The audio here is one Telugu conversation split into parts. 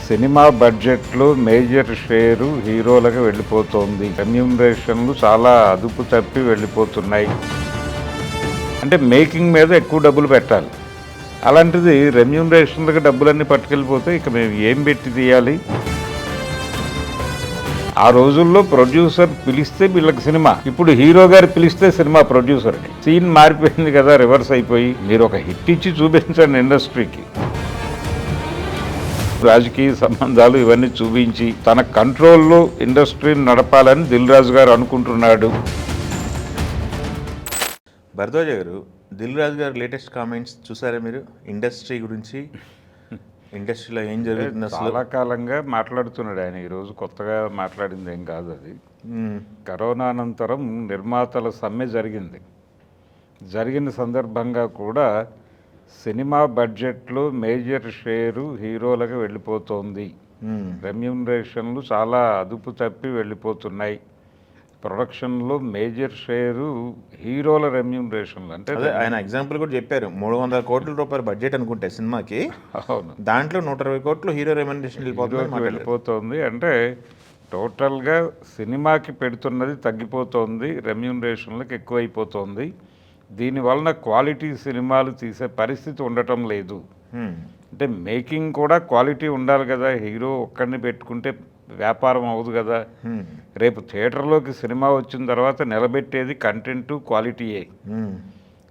సినిమా బడ్జెట్లో మేజర్ షేరు హీరోలకు వెళ్ళిపోతుంది. రెమ్యూనరేషన్లు చాలా అదుపు తప్పి వెళ్ళిపోతున్నాయి. అంటే మేకింగ్ మీద ఎక్కువ డబ్బులు పెట్టాలి. అలాంటిది రెమ్యూనరేషన్లకు డబ్బులన్నీ పట్టుకెళ్ళిపోతే ఇక మేము ఏం పెట్టి తీయాలి? ఆ రోజుల్లో ప్రొడ్యూసర్ పిలిస్తే వీళ్ళకి సినిమా, ఇప్పుడు హీరో గారు పిలిస్తే సినిమా ప్రొడ్యూసర్కి. సీన్ మారిపోయింది కదా, రివర్స్ అయిపోయి. మీరు ఒక హిట్ ఇచ్చి చూపించండి ఇండస్ట్రీకి. రాజకీయ సంబంధాలు ఇవన్నీ చూపించి తన కంట్రోల్లో ఇండస్ట్రీని నడపాలని దిల్ రాజు గారు అనుకుంటున్నాడు. భరద్వాజ గారు, దిల్ రాజు గారు లేటెస్ట్ కామెంట్స్ చూసారా మీరు? ఇండస్ట్రీ గురించి, ఇండస్ట్రీలో ఏం జరుగుతుంది చాలా కాలంగా మాట్లాడుతున్నాడు ఆయన. ఈరోజు కొత్తగా మాట్లాడింది ఏం కాదు అది. కరోనా అనంతరం నిర్మాతల సమ్మె జరిగిన సందర్భంగా కూడా సినిమా బడ్జెట్లో మేజర్ షేరు హీరోలకు వెళ్ళిపోతుంది. రెమ్యూనరేషన్లు చాలా అదుపు తప్పి వెళ్ళిపోతున్నాయి. ప్రొడక్షన్లో మేజర్ షేరు హీరోల రెమ్యూనరేషన్లు. అంటే ఆయన ఎగ్జాంపుల్ కూడా చెప్పారు, 300 కోట్ల రూపాయల బడ్జెట్ అనుకుంటే సినిమాకి, అవును, దాంట్లో 120 కోట్లు హీరో రెమ్యూనరేషన్ వెళ్ళిపోతుంది. అంటే టోటల్గా సినిమాకి పెడుతున్నది తగ్గిపోతుంది, రెమ్యూనరేషన్లకు ఎక్కువైపోతుంది. దీనివలన క్వాలిటీ సినిమాలు తీసే పరిస్థితి ఉండటం లేదు. అంటే మేకింగ్ కూడా క్వాలిటీ ఉండాలి కదా. హీరో ఒక్కడిని పెట్టుకుంటే వ్యాపారం అవ్వదు కదా. రేపు థియేటర్లోకి సినిమా వచ్చిన తర్వాత నిలబెట్టేది కంటెంట్ క్వాలిటీయే.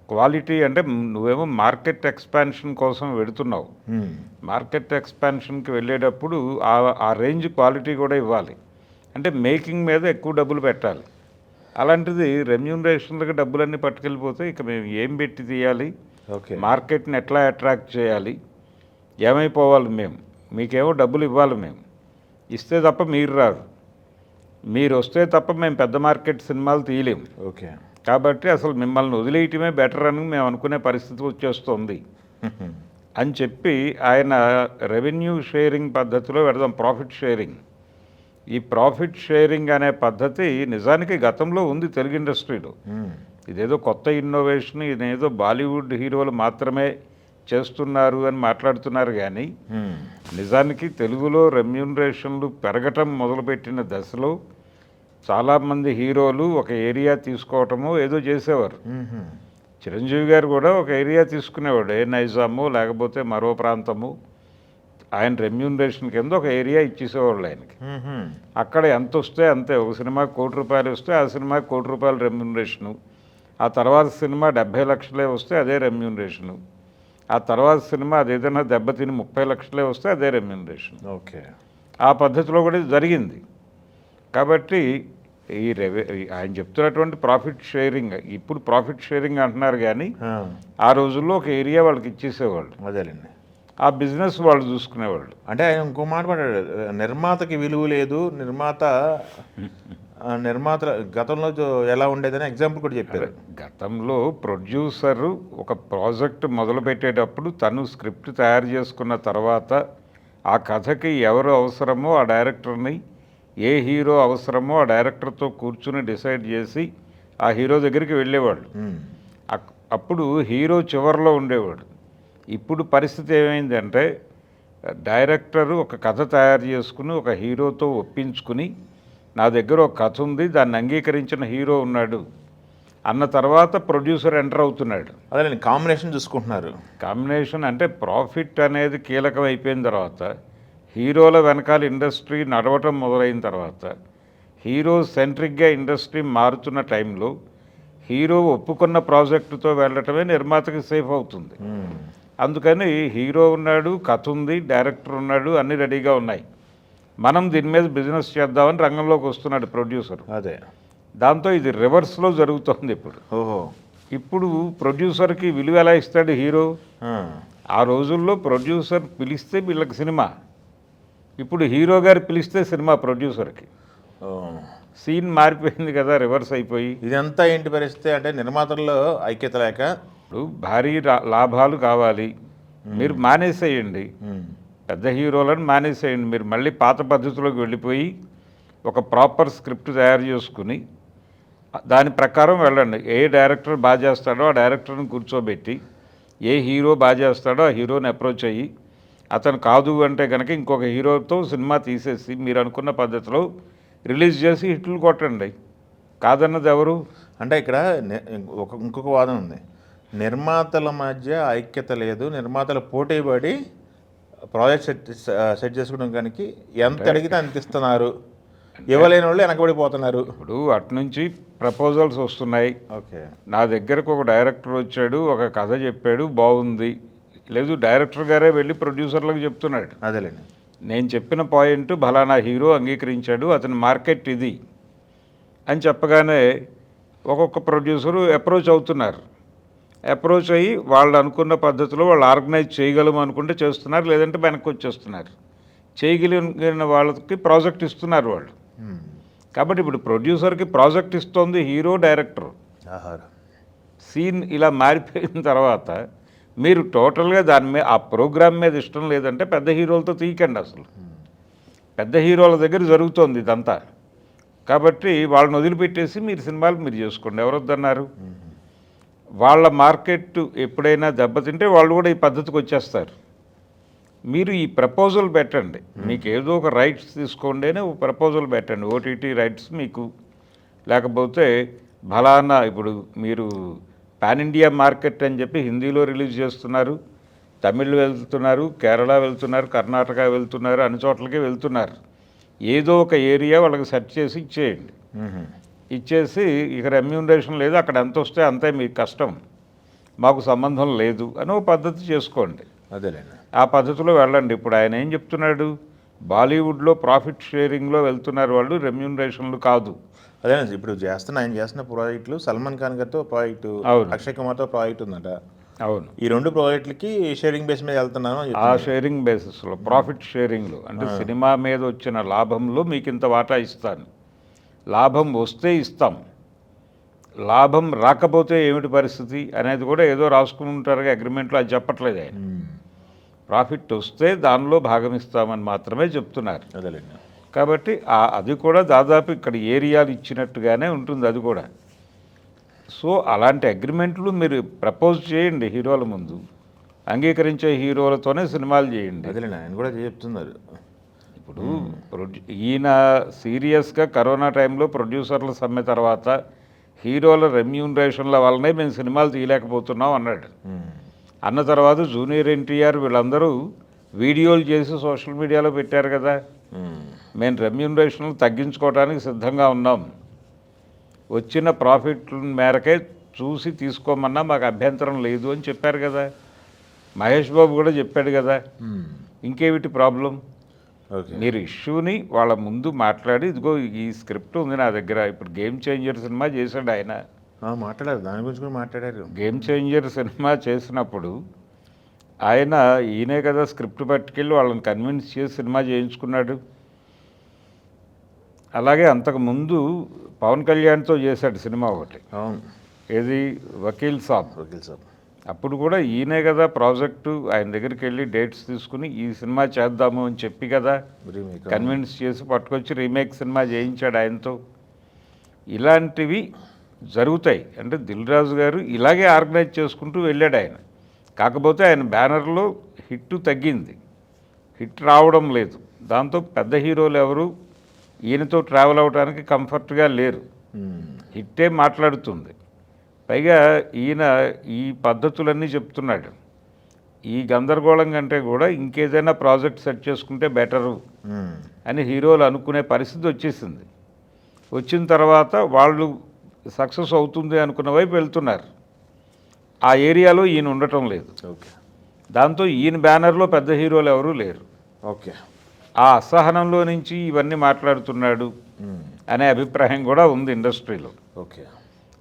క్వాలిటీ అంటే నువ్వేమో మార్కెట్ ఎక్స్పాన్షన్ కోసం వెళుతున్నావు. మార్కెట్ ఎక్స్పాన్షన్కి వెళ్ళేటప్పుడు ఆ రేంజ్ క్వాలిటీ కూడా ఇవ్వాలి. అంటే మేకింగ్ మీద ఎక్కువ డబ్బులు పెట్టాలి. అలాంటిది రెమ్యూనరేషన్లకు డబ్బులన్నీ పట్టుకెళ్ళిపోతే ఇక మేము ఏం పెట్టి తీయాలి? మార్కెట్ని ఎట్లా అట్రాక్ట్ చేయాలి? ఏమైపోవాలి? మీకేమో డబ్బులు ఇవ్వాలి, మేము ఇస్తే తప్ప మీరు రారు, మీరు వస్తే తప్ప మేము పెద్ద మార్కెట్ సినిమాలు తీయలేము. కాబట్టి అసలు మిమ్మల్ని వదిలేయటమే బెటర్ అని మేము అనుకునే పరిస్థితి వచ్చేస్తుంది అని చెప్పి ఆయన రెవెన్యూ షేరింగ్ పద్ధతిలో పెడదాం, ప్రాఫిట్ షేరింగ్. ఈ ప్రాఫిట్ షేరింగ్ అనే పద్ధతి నిజానికి గతంలో ఉంది తెలుగు ఇండస్ట్రీలో. ఇదేదో కొత్త ఇన్నోవేషన్, ఇదేదో బాలీవుడ్ హీరోలు మాత్రమే చేస్తున్నారు అని మాట్లాడుతున్నారు. కానీ నిజానికి తెలుగులో రెమ్యూనరేషన్లు పెరగటం మొదలుపెట్టిన దశలో చాలామంది హీరోలు ఒక ఏరియా తీసుకోవటమో ఏదో చేసేవారు. చిరంజీవి గారు కూడా ఒక ఏరియా తీసుకునేవాడు, ఏ నైజాము లేకపోతే మరో ప్రాంతము. ఆయన రెమ్యూనరేషన్ కింద ఒక ఏరియా ఇచ్చేసేవాళ్ళు ఆయనకి. అక్కడ ఎంత వస్తే అంతే. ఒక సినిమాకి ₹1,00,00,000 వస్తే ఆ సినిమాకి ₹1,00,00,000 రెమ్యూనరేషను. ఆ తర్వాత సినిమా 70 లక్షలే వస్తే అదే రెమ్యూనరేషను. ఆ తర్వాత సినిమా అదేదైనా దెబ్బతిని 30 లక్షలే వస్తే అదే రెమ్యూనరేషన్. ఆ పద్ధతిలో కూడా జరిగింది. కాబట్టి ఆయన చెప్తున్నటువంటి ప్రాఫిట్ షేరింగ్, ఇప్పుడు ప్రాఫిట్ షేరింగ్ అంటున్నారు కానీ ఆ రోజుల్లో ఒక ఏరియా వాళ్ళకి ఇచ్చేసేవాళ్ళు. అదేలేండి, ఆ బిజినెస్ వాళ్ళు చూసుకునేవాళ్ళు. అంటే ఆయన ఇంకో మాట పడ్డాడు, నిర్మాతకి విలువ లేదు, నిర్మాత గతంలో ఎలా ఉండేదని ఎగ్జాంపుల్ కూడా చెప్పారు. గతంలో ప్రొడ్యూసరు ఒక ప్రాజెక్ట్ మొదలు పెట్టేటప్పుడు తను స్క్రిప్ట్ తయారు చేసుకున్న తర్వాత ఆ కథకి ఎవరు అవసరమో ఆ డైరెక్టర్ని, ఏ హీరో అవసరమో ఆ డైరెక్టర్తో కూర్చుని డిసైడ్ చేసి ఆ హీరో దగ్గరికి వెళ్ళేవాళ్ళు. అప్పుడు హీరో చివరిలో ఉండేవాడు. ఇప్పుడు పరిస్థితి ఏమైందంటే డైరెక్టరు ఒక కథ తయారు చేసుకుని ఒక హీరోతో ఒప్పించుకుని, నా దగ్గర ఒక కథ ఉంది, దాన్ని అంగీకరించిన హీరో ఉన్నాడు అన్న తర్వాత ప్రొడ్యూసర్ ఎంటర్ అవుతున్నాడు. అదే కాంబినేషన్ చూసుకుంటున్నారు. కాంబినేషన్ అంటే ప్రాఫిట్ అనేది కీలకం అయిపోయిన తర్వాత, హీరోల వెనకాల ఇండస్ట్రీ నడవటం మొదలైన తర్వాత, హీరో సెంట్రిక్గా ఇండస్ట్రీ మారుతున్న టైంలో హీరో ఒప్పుకున్న ప్రాజెక్టుతో వెళ్ళటమే నిర్మాతకి సేఫ్ అవుతుంది. అందుకని హీరో ఉన్నాడు, కథ ఉంది, డైరెక్టర్ ఉన్నాడు, అన్నీ రెడీగా ఉన్నాయి, మనం దీని మీద బిజినెస్ చేద్దామని రంగంలోకి వస్తున్నాడు ప్రొడ్యూసర్. అదే దాంతో ఇది రివర్స్లో జరుగుతుంది ఇప్పుడు. ఇప్పుడు ప్రొడ్యూసర్కి విలువ ఎలా ఇస్తాడు హీరో? ఆ రోజుల్లో ప్రొడ్యూసర్ పిలిస్తే వీళ్ళకి సినిమా, ఇప్పుడు హీరో గారు పిలిస్తే సినిమా ప్రొడ్యూసర్కి. సీన్ మారిపోయింది కదా, రివర్స్ అయిపోయి. ఇదంతా ఏంటి పరిస్థితి అంటే నిర్మాతల్లో ఐక్యత లేక, ఇప్పుడు భారీ లాభాలు కావాలి, మీరు మానేసేయండి, పెద్ద హీరోలను మానేసేయండి, మీరు మళ్ళీ పాత పద్ధతిలోకి వెళ్ళిపోయి ఒక ప్రాపర్ స్క్రిప్ట్ తయారు చేసుకుని దాని ప్రకారం వెళ్ళండి. ఏ డైరెక్టర్ బాగా చేస్తాడో ఆ డైరెక్టర్ని కూర్చోబెట్టి, ఏ హీరో బాగా చేస్తాడో ఆ హీరోని అప్రోచ్ అయ్యి అతను కాదు అంటే కనుక ఇంకొక హీరోతో సినిమా తీసేసి మీరు అనుకున్న పద్ధతిలో రిలీజ్ చేసి హిట్లు కొట్టండి. కాదన్నది ఎవరు? అంటే ఇక్కడ ఇంకొక వాదన ఉంది. నిర్మాతల మధ్య ఐక్యత లేదు, నిర్మాతలు పోటీపడి ప్రాజెక్ట్ సెట్ చేసుకోవడం కనుక ఎంత అడిగితే అంత ఇస్తున్నారు, ఇవ్వలేని వాళ్ళు వెనకబడిపోతున్నారు. ఇప్పుడు అటునుంచి ప్రపోజల్స్ వస్తున్నాయి. ఓకే, నా దగ్గరకు ఒక డైరెక్టర్ వచ్చాడు, ఒక కథ చెప్పాడు, బాగుంది. లేదు, డైరెక్టర్ గారే వెళ్ళి ప్రొడ్యూసర్లకు చెప్తున్నాడు, అదేలేండి, నేను చెప్పిన పాయింట్ ఫలానా హీరో అంగీకరించాడు, అతని మార్కెట్ ఇది అని చెప్పగానే ఒక్కొక్క ప్రొడ్యూసరు అప్రోచ్ అవుతున్నారు. అప్రోచ్ అయ్యి వాళ్ళు అనుకున్న పద్ధతిలో వాళ్ళు ఆర్గనైజ్ చేయగలము అనుకుంటే చేస్తున్నారు, లేదంటే వెనక్కి వచ్చేస్తున్నారు. చేయగలిగిన వాళ్ళకి ప్రాజెక్ట్ ఇస్తున్నారు వాళ్ళు. కాబట్టి ఇప్పుడు ప్రొడ్యూసర్కి ప్రాజెక్ట్ ఇస్తోంది హీరో, డైరెక్టర్. సీన్ ఇలా మారిపోయిన తర్వాత మీరు టోటల్గా దాని మీద ఆ ప్రోగ్రామ్ మీద ఇష్టం లేదంటే పెద్ద హీరోలతో తీయకండి. అసలు పెద్ద హీరోల దగ్గర జరుగుతోంది ఇదంతా. కాబట్టి వాళ్ళని వదిలిపెట్టేసి మీరు సినిమాలు మీరు చేసుకోండి. ఎవరొద్దన్నారు? వాళ్ళ మార్కెట్ ఎప్పుడైనా దెబ్బతింటే వాళ్ళు కూడా ఈ పద్ధతికి వచ్చేస్తారు. మీరు ఈ ప్రపోజల్ పెట్టండి, మీకు ఏదో ఒక రైట్స్ తీసుకోండి అని ఒక ప్రపోజల్ పెట్టండి. ఓటీటీ రైట్స్ మీకు, లేకపోతే ఫలానా ఇప్పుడు మీరు పాన్ ఇండియా మార్కెట్ అని చెప్పి హిందీలో రిలీజ్ చేస్తున్నారు, తమిళ్ వెళ్తున్నారు, కేరళ వెళ్తున్నారు, కర్ణాటక వెళ్తున్నారు, అన్ని చోట్లకి వెళ్తున్నారు. ఏదో ఒక ఏరియా వాళ్ళకి సెట్ చేసి ఇచ్చేయండి. ఇచ్చేసి ఇక రెమ్యూనరేషన్ లేదు, అక్కడ ఎంత వస్తే అంతే మీకు కష్టం, మాకు సంబంధం లేదు అని ఒక పద్ధతి చేసుకోండి. అదేలేండి, ఆ పద్ధతిలో వెళ్ళండి. ఇప్పుడు ఆయన ఏం చెప్తున్నాడు, బాలీవుడ్లో ప్రాఫిట్ షేరింగ్లో వెళ్తున్నారు వాళ్ళు, రెమ్యూనరేషన్లు కాదు. అదే ఇప్పుడు ఆయన చేస్తున్న ప్రాజెక్టులు సల్మాన్ ఖాన్ గారితో ప్రాజెక్టు, అక్షయ్ కుమార్తో ప్రాజెక్ట్ ఉందట. అవును, ఈ 2 ప్రాజెక్టులకి షేరింగ్ బేస్ మీద వెళ్తున్నాను. ఆ షేరింగ్ బేసిస్లో, ప్రాఫిట్ షేరింగ్లో, అంటే సినిమా మీద వచ్చిన లాభంలో మీకు ఇంత వాటా ఇస్తాను, లాభం వస్తే ఇస్తాం, లాభం రాకపోతే ఏమిటి పరిస్థితి అనేది కూడా ఏదో రాసుకుని ఉంటారుగా అగ్రిమెంట్లో, అది చెప్పట్లేదు ఆయన. ప్రాఫిట్ వస్తే దానిలో భాగం ఇస్తామని మాత్రమే చెప్తున్నారు. అదేలేండి, కాబట్టి అది కూడా దాదాపు ఇక్కడ ఏరియాలు ఇచ్చినట్టుగానే ఉంటుంది అది కూడా. సో అలాంటి అగ్రిమెంట్లు మీరు ప్రపోజ్ చేయండి హీరోల ముందు, అంగీకరించే హీరోలతోనే సినిమాలు చేయండి. అదేలేండి, ఆయన కూడా చెప్తున్నారు. ఇప్పుడు ఈయన సీరియస్గా కరోనా టైంలో ప్రొడ్యూసర్ల సమ్మె తర్వాత హీరోల రెమ్యూనరేషన్ల వల్లనే మేము సినిమాలు తీయలేకపోతున్నాం అన్నాడు. అన్న తర్వాత జూనియర్ ఎన్టీఆర్ వీళ్ళందరూ వీడియోలు చేసి సోషల్ మీడియాలో పెట్టారు కదా, మేము రెమ్యూనరేషన్లు తగ్గించుకోవడానికి సిద్ధంగా ఉన్నాం, వచ్చిన ప్రాఫిట్ల మేరకే చూసి తీసుకోమన్నా మాకు అభ్యంతరం లేదు అని చెప్పారు కదా. మహేష్ బాబు కూడా చెప్పాడు కదా. ఇంకేమిటి ప్రాబ్లం? మీరు ఇష్యూని వాళ్ళ ముందు మాట్లాడి, ఇదిగో ఈ స్క్రిప్ట్ ఉంది నా దగ్గర, ఇప్పుడు గేమ్ చేంజర్ సినిమా చేశాడు ఆయన, మాట్లాడారు, దాని గురించి కూడా మాట్లాడారు. గేమ్ చేంజర్ సినిమా చేసినప్పుడు ఈయనే కదా స్క్రిప్ట్ పట్టుకెళ్ళి వాళ్ళని కన్విన్స్ చేసి సినిమా చేయించుకున్నాడు. అలాగే అంతకుముందు పవన్ కళ్యాణ్తో చేశాడు సినిమా ఒకటి, ఏది వకీల్ సాబ్. అప్పుడు కూడా ఈయనే కదా ప్రాజెక్టు ఆయన దగ్గరికి వెళ్ళి డేట్స్ తీసుకుని ఈ సినిమా చేద్దాము అని చెప్పి కదా కన్విన్స్ చేసి పట్టుకొచ్చి రీమేక్ సినిమా చేయించాడు ఆయనతో. ఇలాంటివి జరుగుతాయి. అంటే దిల్ రాజు గారు ఇలాగే ఆర్గనైజ్ చేసుకుంటూ వెళ్ళాడు ఆయన. కాకపోతే ఆయన బ్యానర్లో హిట్ తగ్గింది, హిట్ రావడం లేదు. దాంతో పెద్ద హీరోలు ఎవరు ఈయనతో ట్రావెల్ అవడానికి కంఫర్ట్గా లేరు, హిట్టే మాట్లాడుతుంది. పైగా ఈయన ఈ పద్ధతులన్నీ చెప్తున్నాడు. ఈ గందరగోళం కంటే కూడా ఇంకేదైనా ప్రాజెక్ట్ సెట్ చేసుకుంటే బెటరు అని హీరోలు అనుకునే పరిస్థితి వచ్చేసింది. వచ్చిన తర్వాత వాళ్ళు సక్సెస్ అవుతుంది అనుకున్న వైపు వెళ్తున్నారు. ఆ ఏరియాలో ఈయన ఉండటం లేదు. దాంతో ఈయన బ్యానర్లో పెద్ద హీరోలు ఎవరూ లేరు. ఆ అసహనంలో నుంచి ఇవన్నీ మాట్లాడుతున్నాడు అనే అభిప్రాయం కూడా ఉంది ఇండస్ట్రీలో.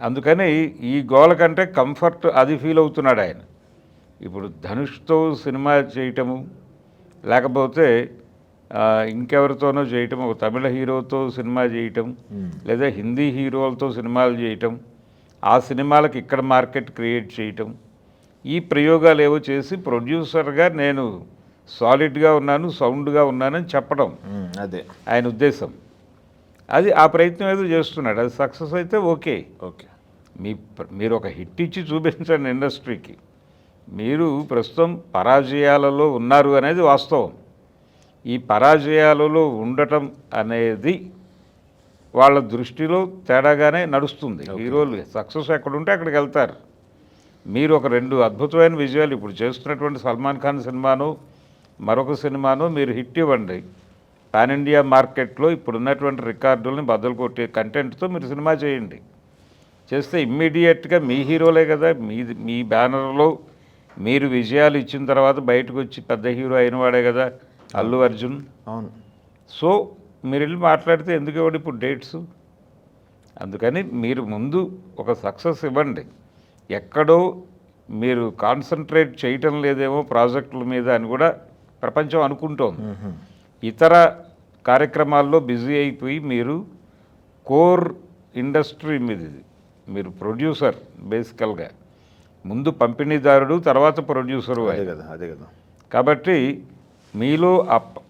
అందుకని ఈ గోల కంటే కంఫర్ట్ అది ఫీల్ అవుతున్నాడు ఆయన. ఇప్పుడు ధనుష్తో సినిమా చేయటము, లేకపోతే ఇంకెవరితోనో చేయటం, ఒక తమిళ హీరోతో సినిమా చేయటం, లేదా హిందీ హీరోలతో సినిమాలు చేయటం, ఆ సినిమాలకు ఇక్కడ మార్కెట్ క్రియేట్ చేయటం, ఈ ప్రయోగాలు ఏవో చేసి ప్రొడ్యూసర్గా నేను సాలిడ్గా ఉన్నాను, సౌండ్గా ఉన్నానని చెప్పడం అదే ఆయన ఉద్దేశం. అది ఆ ప్రయత్నం ఏదో చేస్తున్నాడు. అది సక్సెస్ అయితే ఓకే. మీరు ఒక హిట్ ఇచ్చి చూపించండి ఇండస్ట్రీకి. మీరు ప్రస్తుతం పరాజయాలలో ఉన్నారు అనేది వాస్తవం. ఈ పరాజయాలలో ఉండటం అనేది వాళ్ళ దృష్టిలో తేడాగానే నడుస్తుంది. హీరోలు సక్సెస్ ఎక్కడుంటే అక్కడికి వెళ్తారు. మీరు ఒక 2 అద్భుతమైన విజయాలు ఇప్పుడు చేస్తున్నటువంటి సల్మాన్ ఖాన్ సినిమాను, మరొక సినిమాను మీరు హిట్ ఇవ్వండి. పాన్ ఇండియా మార్కెట్లో ఇప్పుడున్నటువంటి రికార్డుల్ని బద్దలు కొట్టే కంటెంట్తో మీరు సినిమా చేయండి. చేస్తే ఇమ్మీడియట్గా మీ హీరోలే కదా, మీ బ్యానర్లో మీరు విజయాలు ఇచ్చిన తర్వాత బయటకు వచ్చి పెద్ద హీరో అయినవాడే కదా అల్లు అర్జున్. అవును. సో మీరు వెళ్ళి మాట్లాడితే ఎందుకు ఇవ్వండి ఇప్పుడు డేట్స్? అందుకని మీరు ముందు ఒక సక్సెస్ ఇవ్వండి. ఎక్కడో మీరు కాన్సన్ట్రేట్ చేయటం లేదేమో ప్రాజెక్టుల మీద అని కూడా ప్రపంచం అనుకుంటోంది. ఇతర కార్యక్రమాల్లో బిజీ అయిపోయి మీరు కోర్ ఇండస్ట్రీ మీద, మీరు ప్రొడ్యూసర్ బేసికల్గా, ముందు పంపిణీదారుడు తర్వాత ప్రొడ్యూసరు. అదే కదా. కాబట్టి మీలో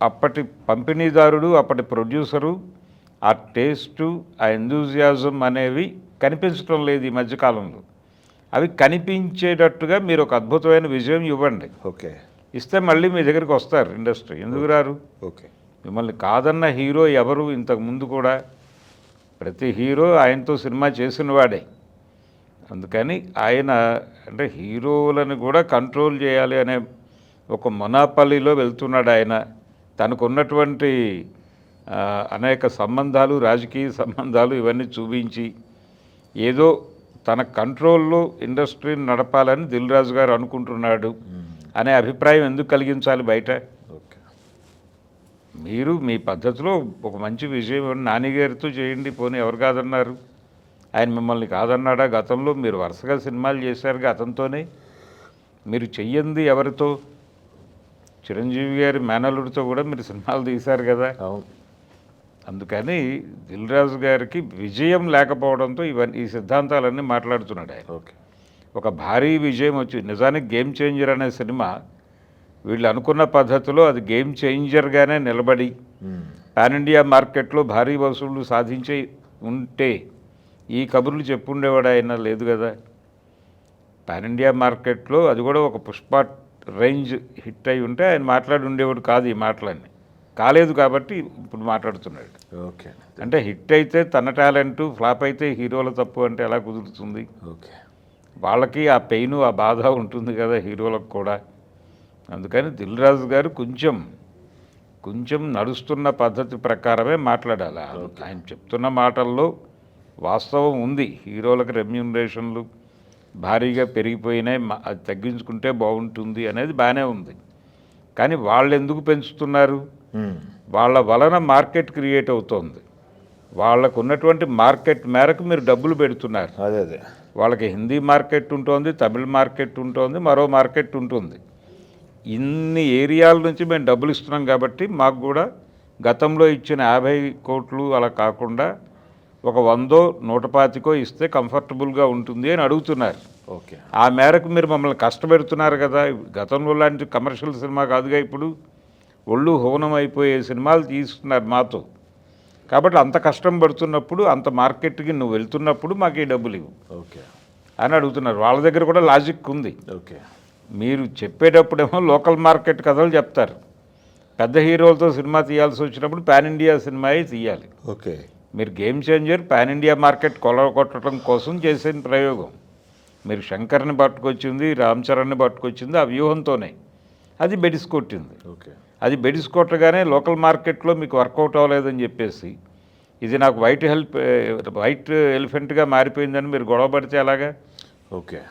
అప్పటి పంపిణీదారుడు, అప్పటి ప్రొడ్యూసరు, ఆ టేస్టు, ఆ ఎంతూజియాజం అనేవి కనిపించడం లేదు ఈ మధ్యకాలంలో. అవి కనిపించేటట్టుగా మీరు ఒక అద్భుతమైన విజయం ఇవ్వండి. ఓకే. ఇస్తే మళ్ళీ మీ దగ్గరికి వస్తారు ఇండస్ట్రీ. ఎందుకు రారు? ఓకే. మిమ్మల్ని కాదన్న హీరో ఎవరు? ఇంతకుముందు కూడా ప్రతి హీరో ఆయనతో సినిమా చేసినవాడే. అందుకని ఆయన అంటే హీరోలను కూడా కంట్రోల్ చేయాలి అనే ఒక మొనాపల్లిలో వెళ్తున్నాడు ఆయన. తనకున్నటువంటి అనేక సంబంధాలు, రాజకీయ సంబంధాలు ఇవన్నీ చూపించి ఏదో తన కంట్రోల్లో ఇండస్ట్రీని నడపాలని దిల్ రాజు గారు అనుకుంటున్నాడు అనే అభిప్రాయం ఎందుకు కలిగించాలి బయట? ఓకే. మీరు మీ పద్ధతిలో ఒక మంచి విజయం నానిగారితో చేయండి, పోనీ ఎవరు కాదన్నారు? ఆయన మిమ్మల్ని కాదన్నాడా? గతంలో మీరు వరుసగా సినిమాలు చేశారుగా అతనితోనే. మీరు చెయ్యంది ఎవరితో? చిరంజీవి గారి మేనల్లుడితో కూడా మీరు సినిమాలు తీశారు కదా. అవును. అందుకని దిల్ రాజు గారికి విజయం లేకపోవడంతో ఈ సిద్ధాంతాలన్నీ మాట్లాడుతున్నాడు ఆయన. ఓకే. ఒక భారీ విజయం వచ్చి నిజానికి గేమ్ చేంజర్ అనే సినిమా వీళ్ళు అనుకున్న పద్ధతిలో అది గేమ్ చేంజర్గానే నిలబడి పాన్ ఇండియా మార్కెట్లో భారీ వసూళ్లు సాధించి ఉంటే ఈ కబుర్లు చెప్పుండేవాడు ఆయన. లేదు కదా. పాన్ ఇండియా మార్కెట్లో అది కూడా ఒక పుష్ప రేంజ్ హిట్ అయి ఉంటే ఆయన మాట్లాడి ఉండేవాడు కాదు. ఈ మాటలన్నీ కాలేదు కాబట్టి ఇప్పుడు మాట్లాడుతున్నాడు. ఓకే. అంటే హిట్ అయితే తన టాలెంటు, ఫ్లాప్ అయితే హీరోల తప్పు అంటే ఎలా కుదురుతుంది? ఓకే. వాళ్ళకి ఆ పెయిన్, ఆ బాధ ఉంటుంది కదా హీరోలకు కూడా. అందుకని దిల్ రాజు గారు కొంచెం నడుస్తున్న పద్ధతి ప్రకారమే మాట్లాడాలి. ఆయన చెప్తున్న మాటల్లో వాస్తవం ఉంది. హీరోలకు రెమ్యూనరేషన్లు భారీగా పెరిగిపోయినాయి, అది తగ్గించుకుంటే బాగుంటుంది అనేది బాగానే ఉంది. కానీ వాళ్ళు ఎందుకు పెంచుతున్నారు? వాళ్ళ వలన మార్కెట్ క్రియేట్ అవుతోంది. వాళ్ళకు ఉన్నటువంటి మార్కెట్ మేరకు మీరు డబ్బులు పెడుతున్నారు. అదే వాళ్ళకి హిందీ మార్కెట్ ఉంటుంది, తమిళ మార్కెట్ ఉంటుంది, మరో మార్కెట్ ఉంటుంది. ఇన్ని ఏరియాల నుంచి మేము డబ్బులు ఇస్తున్నాం కాబట్టి మాకు కూడా గతంలో ఇచ్చిన 50 కోట్లు అలా కాకుండా ఒక 100, 125 ఇస్తే కంఫర్టబుల్గా ఉంటుంది అని అడుగుతున్నారు. ఓకే. ఆ మేరకు మీరు మమ్మల్ని కష్టపెడుతున్నారు కదా. గతంలో లాంటి కమర్షియల్ సినిమా కాదుగా ఇప్పుడు. ఒళ్ళు హోనం అయిపోయే సినిమాలు తీస్తున్నారు మాతో. కాబట్టి అంత కష్టం పడుతున్నప్పుడు, అంత మార్కెట్కి నువ్వు వెళ్తున్నప్పుడు మాకు ఈ డబ్బులు ఇవ్వు ఓకే అని అడుగుతున్నారు. వాళ్ళ దగ్గర కూడా లాజిక్ ఉంది. ఓకే. మీరు చెప్పేటప్పుడేమో లోకల్ మార్కెట్ కథలు చెప్తారు. పెద్ద హీరోలతో సినిమా తీయాల్సి వచ్చినప్పుడు పాన్ ఇండియా సినిమాయే తీయాలి. ఓకే. మీరు game changer pan India market కొట్టడం కోసం చేసిన ప్రయోగం. మీరు శంకర్ని పట్టుకొచ్చింది, రామ్ చరణ్ని పట్టుకొచ్చింది ఆ వ్యూహంతోనే. అది బెడిసి కొట్టింది. ఓకే. అది బెడిసి కొట్టగానే లోకల్ మార్కెట్లో మీకు వర్కౌట్ అవ్వలేదని చెప్పేసి ఇది నాకు వైట్ ఎలిఫెంట్గా మారిపోయిందని మీరు గొడవ పడితే ఎలాగా? ఓకే.